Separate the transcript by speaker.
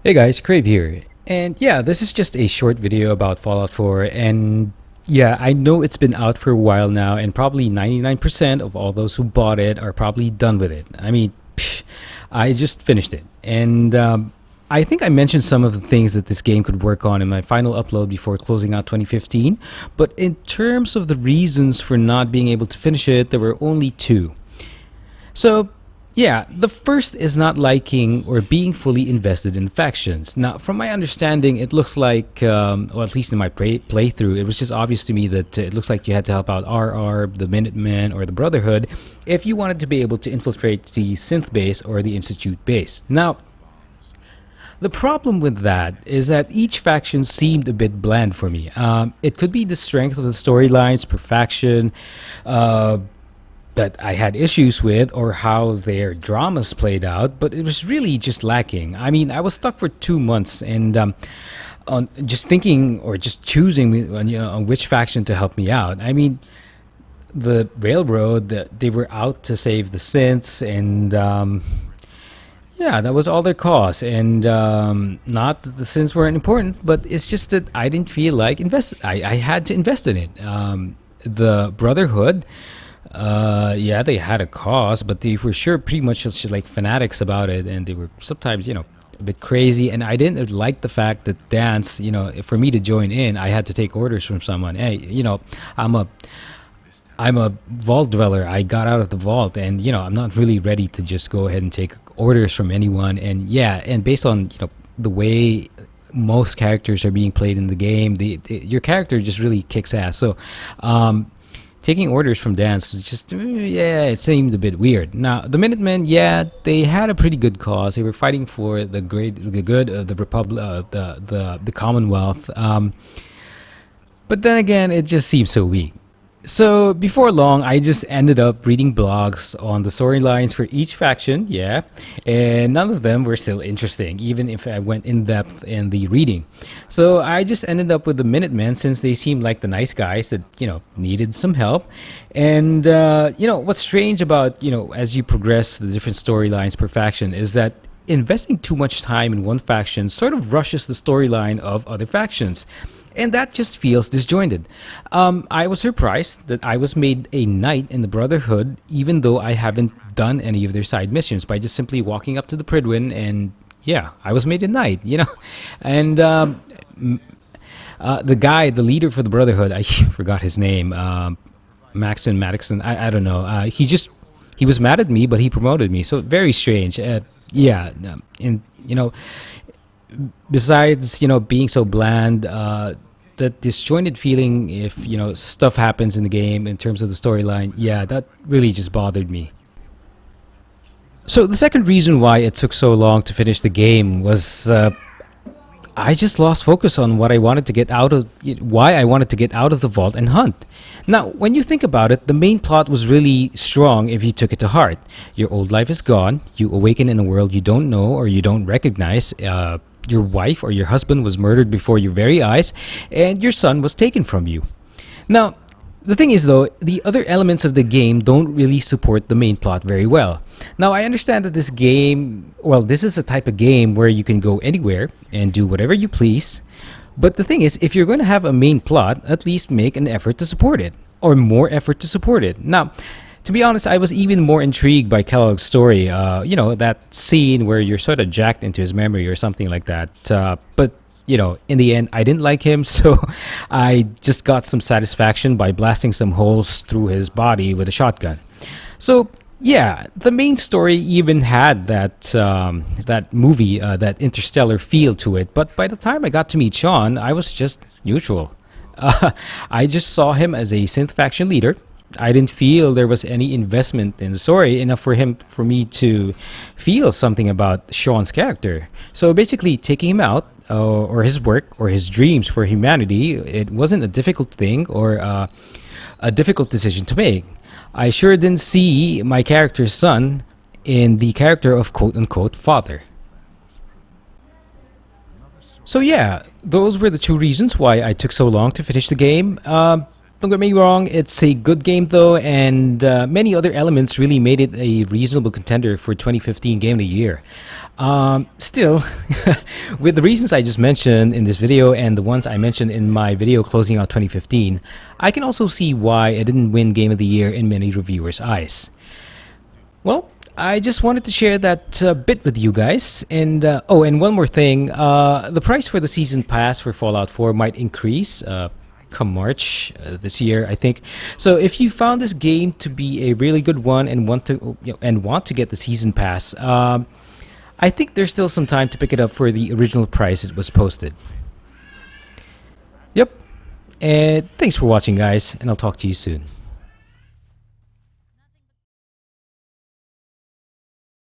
Speaker 1: Hey guys, Crave here. And yeah, this is just a short video about Fallout 4. And yeah, I know it's been out for a while now, and probably 99% of all those who bought it are probably done with it. I mean, I just finished it. And I think I mentioned some of the things that this game could work on in my final upload before closing out 2015. But in terms of the reasons for not being able to finish it, there were only two. So, yeah, the first is not liking or being fully invested in factions. Now, from my understanding, it looks like, or at least in my playthrough, it was just obvious to me that it looks like you had to help out RR, the Minutemen, or the Brotherhood if you wanted to be able to infiltrate the Synth base or the Institute base. Now, the problem with that is that each faction seemed a bit bland for me. It could be the strength of the storylines per faction, uh, that I had issues with or how their dramas played out, but it was really just lacking. I mean, I was stuck for 2 months and on just thinking or just choosing on which faction to help me out. I mean, the railroad they were out to save the synths and yeah, that was all their cause. And not that the synths weren't important, but it's just that I didn't feel like invested. I had to invest in it. The Brotherhood, yeah, they had a cause, but they were sure pretty much just like fanatics about it, and they were sometimes, a bit crazy. And I didn't like the fact that dance, for me to join in, I had to take orders from someone. Hey, I'm a I'm a vault dweller. I got out of the vault, and I'm not really ready to just go ahead and take orders from anyone. And yeah, and based on the way most characters are being played in the game, your character just really kicks ass. So, taking orders from dance was just yeah, it seemed a bit weird. Now the Minutemen, yeah, they had a pretty good cause. They were fighting for the good of the Republic, the Commonwealth. But then again, it just seems so weak. So before long, I just ended up reading blogs on the storylines for each faction, yeah, and none of them were still interesting, even if I went in depth in the reading. So I just ended up with the Minutemen since they seemed like the nice guys that needed some help. And what's strange about as you progress the different storylines per faction is that investing too much time in one faction sort of rushes the storyline of other factions, and that just feels disjointed. I was surprised that I was made a knight in the Brotherhood, even though I haven't done any of their side missions, by just simply walking up to the Pridwin, and yeah, I was made a knight, And the guy, the leader for the Brotherhood, I forgot his name, Maxon Maddoxon, I don't know. He was mad at me, but he promoted me, so very strange. Yeah, and besides being so bland, that disjointed feeling if stuff happens in the game in terms of the storyline, yeah, that really just bothered me. So the second reason why it took so long to finish the game was I just lost focus on what I wanted to get out of why I wanted to get out of the vault and hunt. Now, when you think about it, the main plot was really strong if you took it to heart. Your old life is gone, you awaken in a world you don't know or you don't recognize. Your wife or your husband was murdered before your very eyes, and your son was taken from you. Now, the thing is, though, the other elements of the game don't really support the main plot very well. Now, I understand that this is a type of game where you can go anywhere and do whatever you please. But the thing is, if you're going to have a main plot, at least make an effort to support it, or more effort to support it. Now, to be honest, I was even more intrigued by Kellogg's story. That scene where you're sort of jacked into his memory or something like that. But in the end, I didn't like him, so I just got some satisfaction by blasting some holes through his body with a shotgun. So yeah, the main story even had that movie, that interstellar feel to it. But by the time I got to meet Sean, I was just neutral. I just saw him as a synth faction leader. I didn't feel there was any investment in the story enough for me to feel something about Sean's character. So basically, taking him out, or his work, or his dreams for humanity, it wasn't a difficult thing or a difficult decision to make. I sure didn't see my character's son in the character of quote unquote father. So yeah, those were the two reasons why I took so long to finish the game. don't get me wrong, it's a good game though, and many other elements really made it a reasonable contender for 2015 Game of the Year. Still, with the reasons I just mentioned in this video and the ones I mentioned in my video closing out 2015, I can also see why it didn't win Game of the Year in many reviewers' eyes. Well, I just wanted to share that bit with you guys. And oh, and one more thing. The price for the season pass for Fallout 4 might increase come March this year, I think. So if you found this game to be a really good one and want to get the season pass, I think there's still some time to pick it up for the original price it was posted. Yep. And thanks for watching, guys, and I'll talk to you soon.